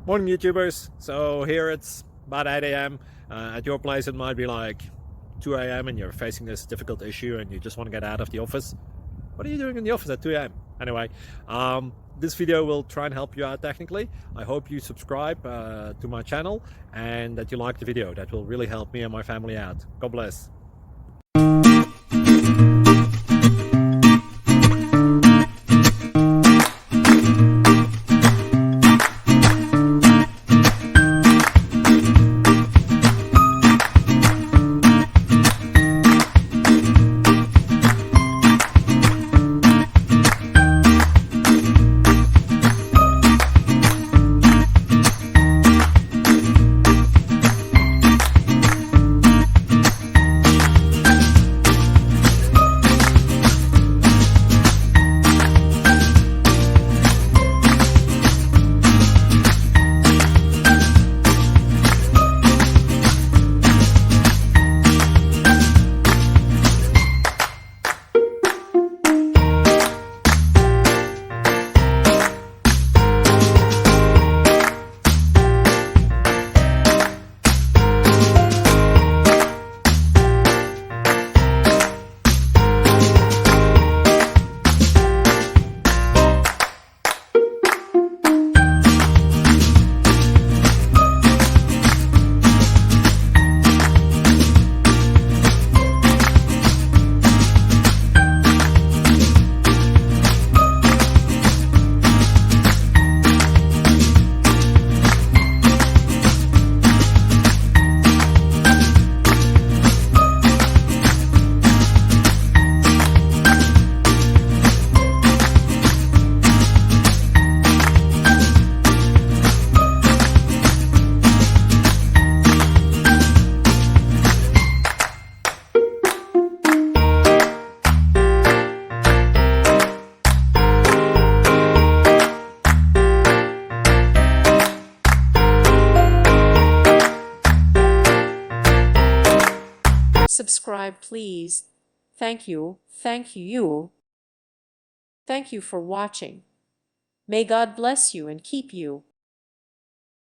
Morning YouTubers. So here it's about 8 a.m. At your place it might be like 2 a.m. and you're facing this difficult issue and you just want to get out of the office. What are you doing in the office at 2 a.m.? Anyway, this video will try and help you out technically. I hope you subscribe to my channel and that you like the video. That will really help me and my family out. God bless. Subscribe, please. Thank you. Thank you. Thank you for watching. May God bless you and keep you.